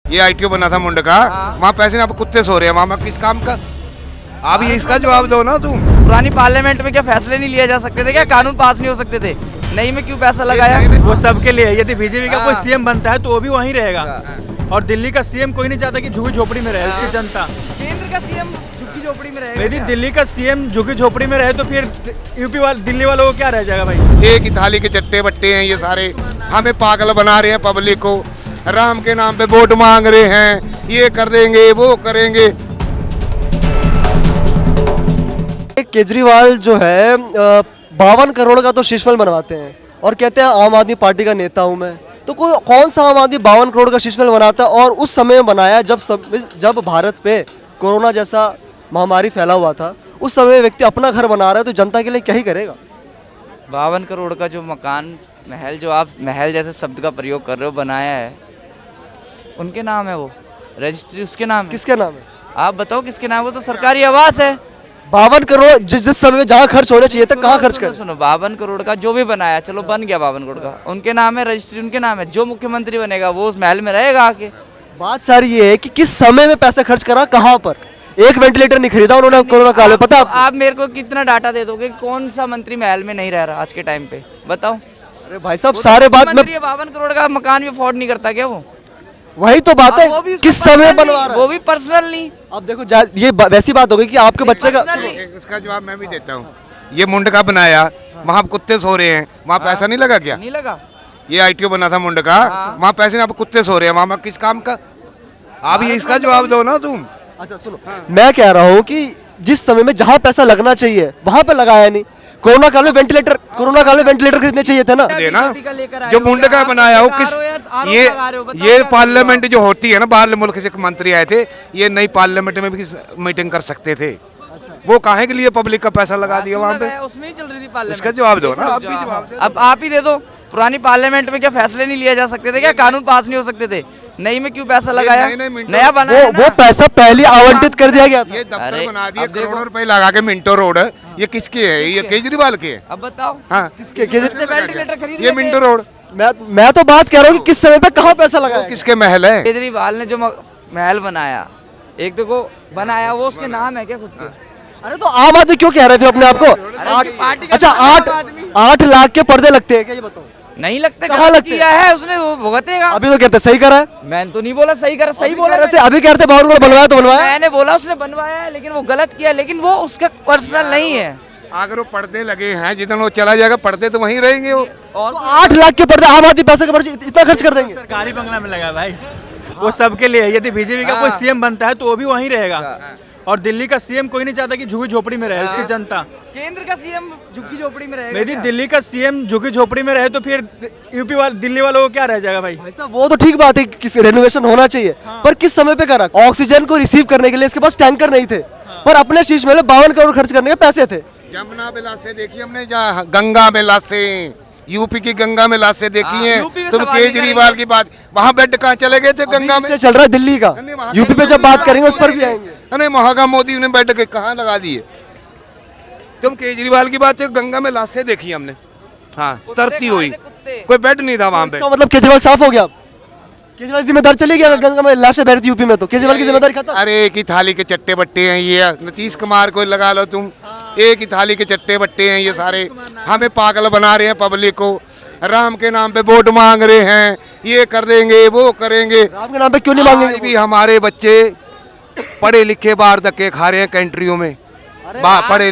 ये आईटीओ बना था मुंड का, वहाँ पैसे ना कुत्ते सो रहे हैं, वहाँ किस काम का? आप ये इसका जवाब दो ना तुम। पुरानी पार्लियामेंट में क्या फैसले नहीं लिए जा सकते थे? क्या कानून पास नहीं हो सकते थे? नहीं में क्यों पैसा लगाया? वो सबके लिए है। यदि बीजेपी का कोई सीएम बनता है तो वो भी वहीं रहेगा, और दिल्ली का सीएम कोई नहीं चाहता कि झुग्गी झोपड़ी में रहे उसकी जनता। केंद्र का सीएम झुग्गी झोपड़ी में रहेगा? यदि दिल्ली का सीएम झुग्गी झोपड़ी में रहे तो फिर यूपी वाले दिल्ली वालों को क्या रह जाएगा भाई? एक ही थाली के चट्टे बट्टे हैं ये सारे, हमें पागल बना रहे हैं पब्लिक को, राम के नाम पे वोट मांग रहे हैं, ये कर देंगे वो करेंगे। केजरीवाल जो है 52 करोड़ का तो शीशमहल बनवाते हैं और कहते हैं आम आदमी पार्टी का नेता हूं मैं। तो कौन सा आम आदमी 52 करोड़ का शीशमहल बनाता है? और उस समय बनाया जब भारत पे कोरोना जैसा महामारी फैला हुआ था, उस समय व्यक्ति अपना घर बना रहा है, तो जनता के लिए क्या ही करेगा? 52 करोड़ का जो मकान महल, जो आप महल जैसे शब्द का प्रयोग कर रहे हो, बनाया है, उनके नाम है वो, रजिस्ट्री उसके नाम है। किसके नाम है? आप बताओ किसके नाम है? वो तो सरकारी आवास है। 52 करोड़ जिस समय में जहाँ खर्च होना चाहिए था, कहाँ खर्च कर? सुनो 52 करोड़ का जो भी बनाया, चलो बन गया 52 करोड़ का, उनके नाम है, रजिस्ट्री उनके नाम है। जो मुख्यमंत्री बनेगा वो उस महल में रहेगा आके। बात सारी ये है कि किस समय में पैसा खर्च करा, कहाँ पर? एक वेंटिलेटर नहीं खरीदा उन्होंने कोरोना काल में, पता है? आप मेरे को कितना डाटा दे दोगे? कौन सा मंत्री महल में नहीं रह रहा आज के टाइम पे? बताओ। अरे भाई साहब सारे बात में 52 करोड़ का मकान भी अफोर्ड नहीं करता क्या वो? वही तो बात वो भी है, उसका किस समय personal बनवा नहीं, रहा वो है? भी पर्सनल नहीं। अब देखो ये वैसी बात हो गई कि आपके बच्चे का इसका जवाब मैं भी देता हूँ। ये मुंड का बनाया, वहाँ कुत्ते सो रहे हैं, वहाँ पैसा नहीं लगा क्या? नहीं लगा। ये आईटीओ बना था मुंड का, वहाँ पैसे ना कुत्ते सो रहे हैं, वहाँ किस काम का? आप ये इसका जवाब दो ना तुम। अच्छा सुनो, मैं कह रहा हूँ कि जिस समय में जहाँ पैसा लगना चाहिए वहाँ पे लगाया नहीं। कोरोना काल में वेंटिलेटर खरीदने चाहिए थे ना। देना जो मुंड का बनाया हो किस ये पार्लियामेंट जो होती है ना, बाहर मुल्क से मंत्री आए थे, ये नई पार्लियामेंट में भी मीटिंग कर सकते थे। वो काहे के लिए पब्लिक का पैसा लगा दिया वहाँ पे? उसमें ही चल रही थी पार्लियामेंट। इसका जवाब दो ना, आप भी जवाब दो। अब आप ही दे दो। पुरानी पार्लियामेंट में क्या फैसले नहीं लिए जा सकते थे? क्या कानून पास नहीं हो सकते थे? नहीं में क्यों पैसा लगाया? नया बना वो पैसा पहले आवंटित कर दिया गया था। ये दफ्तर बना दिए करोड़ों रुपए लगा के, मिंटो रोड। ये किसके है? ये केजरीवाल के है। अब बताओ। हाँ किसके? वेंटिलेटर खरीद ये मिंटो रोड मैं तो बात कर रहा हूँ कि किस समय पे कहाँ पैसा लगाया? किसके महल है? केजरीवाल ने जो महल बनाया, एक देखो बनाया, वो उसके नाम है क्या खुद के? अरे तो आम आदमी क्यों कह रहे थे अपने आप को? अच्छा 8 लाख के पर्दे लगते हैं क्या, ये बताओ? नहीं लगते। कहाँ लगते? किया है उसने, वो भुगतेगा। अभी तो कहते सही करा है। मैंने तो नहीं बोला सही करा, सही बोल कह रहे रहे थे, अभी कह रहे थे 52 करोड़ बनवाया तो बनवाया। मैंने बोला उसने बनवाया है, लेकिन वो गलत किया, लेकिन वो उसका पर्सनल नहीं है। अगर वो पर्दे लगे हैं, जितना वो चला जाएगा पर्दे तो वहीं रहेंगे वो। और तो 8 लाख के पर्दे आम आदमी पैसे का इतना खर्च कर देंगे? सरकारी बंगला में लगा भाई, वो सबके लिए है। यदि बीजेपी का कोई सीएम बनता है तो वो भी वहीं रहेगा, और दिल्ली का सीएम कोई नहीं चाहता कि झुग्गी झोपड़ी में रहे उसकी जनता। केंद्र का सीएम झुग्गी झोपड़ी में रहेगा? यदि दिल्ली का सीएम झुग्गी झोपड़ी में रहे तो फिर यूपी वाले दिल्ली वालों को क्या रह जाएगा भाई? भाई साहब वो तो ठीक बात है कि रेनोवेशन होना चाहिए, पर किस समय पे करा? ऑक्सीजन को रिसीव करने के लिए इसके पास टैंकर नहीं थे, पर अपने शीश में 52 करोड़ खर्च करने के पैसे थे। यमुना में लाशें देखी हमने, जहाँ गंगा में लाशें, यूपी की गंगा में लाशें देखी हैं। तुम केजरीवाल की बात, वहाँ बेड कहाँ चले गए थे? गंगा में चल रहा है दिल्ली का, यूपी पे जब बात करेंगे उस पर भी आएंगे। अरे महागा मोदी ने बेड के कहाँ लगा दिए? तुम केजरीवाल की बात है, गंगा में लाशें देखी हमने, हाँ तरती हुई, कोई बेड नहीं था वहाँ पे। इसका मतलब केजरीवाल साफ हो गया? केजरीवाल जिम्मेदार चली गया गंगा में लाशें बह रही थी यूपी में, तो केजरीवाल की जिम्मेदारी खत्म। अरे एक ही थाली के चट्टे बट्टे हैं ये, नीतीश कुमार को लगा लो तुम। एक ही थाली के चट्टे बट्टे हैं ये सारे, हमें पागल बना रहे हैं पब्लिक को, राम के नाम पे वोट मांग रहे हैं, ये कर देंगे वो करेंगे। राम के नाम पे क्यों नहीं मांगेंगे? भी हमारे बच्चे पढ़े लिखे बाहर धक्के खा रहे हैं कंट्रियों में, पढ़े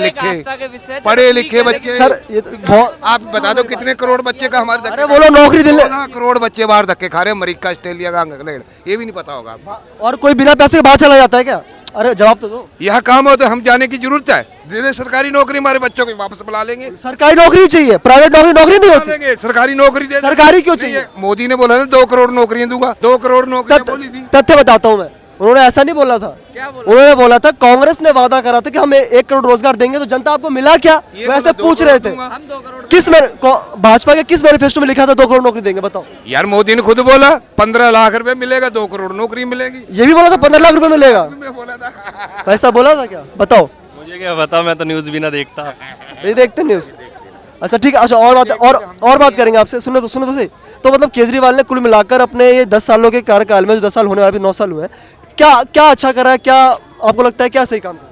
लिखे बच्चे। सर ये तो आप बता दो कितने करोड़ बच्चे का हमारे अरे बोलो नौकरी दिले। 14 करोड़ बच्चे बाहर धक्के खा रहे हैं, अमेरिका ऑस्ट्रेलिया का, इंग्लैंड, ये भी नहीं पता होगा। और कोई बिना पैसे के बाहर चला जाता है क्या? अरे जवाब तो दो। यह काम हो तो हम जाने की जरूरत है? दे सरकारी नौकरी, हमारे बच्चों को वापस बुला लेंगे। सरकारी नौकरी चाहिए, प्राइवेट नौकरी नहीं होती। सरकारी नौकरी दे। सरकारी क्यों चाहिए? मोदी ने बोला था 2 करोड़ नौकरियां दूंगा, 2 करोड़ नौकरियां बोली थी। तथ्य बताता हूँ मैं, उन्होंने ऐसा नहीं बोला था। क्या बोला? उन्होंने बोला था कांग्रेस ने वादा करा था कि हम 1 करोड़ रोजगार देंगे, तो जनता आपको मिला क्या? वैसे पूछ रहे थे। हम 2 करोड़ किस भाजपा के किस मैनिफेस्टो में लिखा था 2 करोड़ नौकरी देंगे? बताओ यार, मोदी ने खुद बोला 15 लाख रुपए मिलेगा, 2 करोड़ नौकरी मिलेगी। ये भी बोला था 15 लाख रुपए मिलेगा, बोला था। पैसा बोला था क्या? बताओ। मुझे क्या पता, मैं तो न्यूज़ भी ना देखता। नहीं देखते न्यूज? अच्छा ठीक है, अच्छा और बात करेंगे आपसे, सुनो तो सही। तो मतलब केजरीवाल ने कुल मिलाकर अपने ये 10 सालों के कार्यकाल में, जो 10 साल होने वाले, 9 साल हुए हैं, क्या क्या अच्छा करा है, क्या आपको लगता है क्या सही काम किया?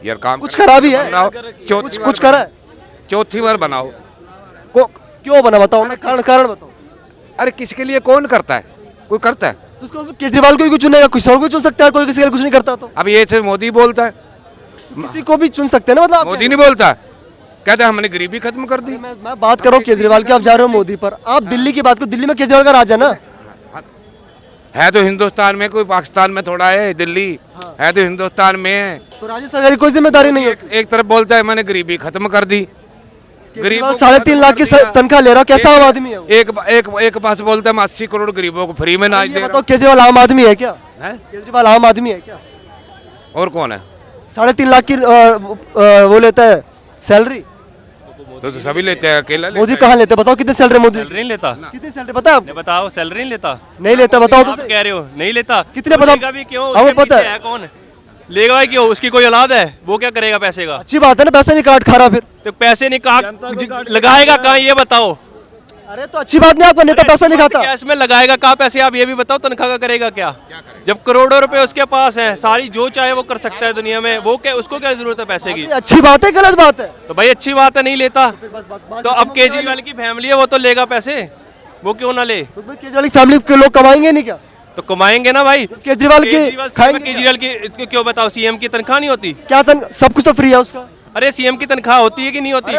यार काम कुछ खराब ही है, बनाओ, कुछ करा है, चौथी बार बनाओ। क्यों बना बताओ ना, कारण बताओ। अरे किसके लिए कौन करता है? कोई करता है? तो उसको केजरीवाल को भी कुछ चुनेगा, किसी और को चुन सकता है, कोई किसी के लिए कुछ नहीं करता, तो अब ये से मोदी बोलता है, किसी को भी चुन सकते हैं ना, मतलब आप मोदी नहीं बोलता, कहता है हमने गरीबी खत्म कर दी। मैं बात कर रहा हूँ केजरीवाल की, आप जा रहे हो मोदी पर, आप दिल्ली की बात करो, दिल्ली में केजरीवाल का राज है ना। है तो हिंदुस्तान में, कोई पाकिस्तान में थोड़ा है दिल्ली, है तो हिंदुस्तान में है। तो राज्य सरकार की कोई जिम्मेदारी नहीं है। एक तरफ बोलता है मैंने गरीबी खत्म कर दी, केजरीवाल 3.5 लाख की तनख्वाह ले रहा है, कैसा आम आदमी है वो? एक पास बोलता है मैं 80 करोड़ गरीबों को फ्री में नाच ये दे रहा बताओ, केजरीवाल आम आदमी है क्या? हूं। हैं? केजरीवाल आम आदमी है क्या? और कौन है? 3.5 लाख की वो लेता है सैलरी। तो सभी लेते हैं, अकेला लेता मोदी है। कहाँ लेते हैं? बताओ कितनी सैलरी मोदी? सैलरी नहीं लेता। कितनी सैलरी पता है आपको? नहीं बताओ, सैलरी नहीं लेता। नहीं लेता, बताओ तो आप सही। कह रहे हो नहीं लेता। कितने वो बताओ? लेगा भी क्यों? हमें उसके पता पीछे है। है कौन? लेगा ही क्यों? उसकी कोई औलाद है? वो क्या करेगा पैसे का? अच्छी बात है ना, पैसा नहीं काट खा रहा फिर। तो पैसे नहीं कहाँ लगाएगा, कहाँ ये बताओ। अरे तो अच्छी बात नहीं, आपका नेता पैसा नहीं खाता। कैश में लगाएगा कहाँ पैसे, आप ये भी बताओ। तनख्वाह का करेगा क्या? जब करोड़ों रुपए उसके पास है, सारी जो चाहे वो कर सकता है दुनिया में, वो क्या, उसको क्या जरूरत है पैसे की? ये अच्छी बात है, गलत बात है? तो भाई अच्छी बात है, नहीं लेता। तो अब केजरीवाल की फैमिली है, वो तो लेगा पैसे, वो क्यों ना ले? तो भाई केजरीवाल की फैमिली के लोग कमाएंगे नहीं क्या? तो कमाएंगे ना भाई। केजरीवाल की खाएंगे क्या? केजरीवाल की क्यों बताओ, सीएम की तनख्वाह नहीं होती? क्या सब कुछ तो फ्री है उसका। अरे सीएम की तनख्वाह होती है कि नहीं होती? अरे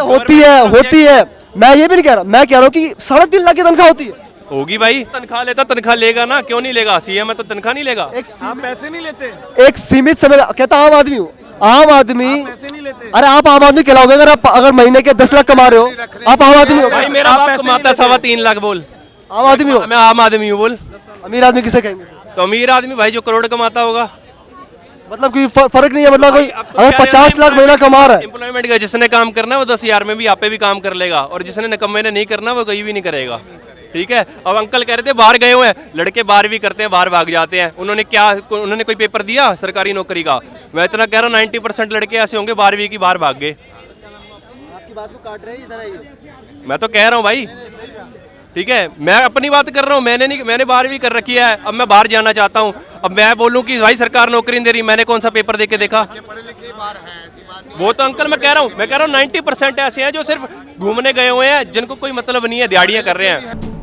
होती है, मैं ये भी नहीं कह रहा, मैं कह रहा हूँ कि 3.5 लाख की तनख्वाह होती है। होगी भाई, तनख्वाह लेता, तनख्वाह लेगा ना, क्यों नहीं लेगा? सीएम है तो तनख्वाह नहीं लेगा। पैसे नहीं लेते, एक सीमित समय, कहता आम आदमी हूँ, आम आदमी। पैसे नहीं लेते। अरे आप आम आदमी कहलाओगे अगर महीने के 10 लाख कमा रहे हो, आप आम आदमी हो। भाई मेरा बाप कमाता है 3.25 लाख, बोल। आम आदमी हो। मैं आम आदमी हूँ, बोल। अमीर आदमी किसे कहेंगे? तो अमीर आदमी भाई जो करोड़ कमाता होगा। मतलब कोई फर्क नहीं है, मतलब कोई अगर 50 लाख महीना कमा रहा है। एम्प्लॉयमेंट का जिसने काम करना है वो 10,000 में भी आप पे भी काम कर लेगा, और जिसने निकम्मे ने नहीं करना वो कहीं भी नहीं करेगा। ठीक है। अब अंकल कह रहे थे बाहर गए हुए हैं, लड़के 12वीं करते हैं, बाहर भाग जाते हैं। उन्होंने कोई पेपर दिया सरकारी नौकरी का? मैं इतना कह रहा हूँ 90% लड़के ऐसे होंगे 12वीं की, बाहर भाग गए। आपकी बात को काट रहे हैं इधर आइए। मैं तो कह रहा हूँ भाई, ठीक है, मैं अपनी बात कर रहा हूँ। मैंने 12वीं कर रखी है, अब मैं बाहर जाना चाहता हूँ। अब मैं बोलूँ कि भाई सरकार नौकरी नहीं दे रही, मैंने कौन सा पेपर दे के देखा? वो तो अंकल मैं कह रहा हूँ 90% ऐसे हैं जो सिर्फ घूमने गए हुए हैं, जिनको कोई मतलब नहीं है, दिहाड़ियाँ कर रहे हैं।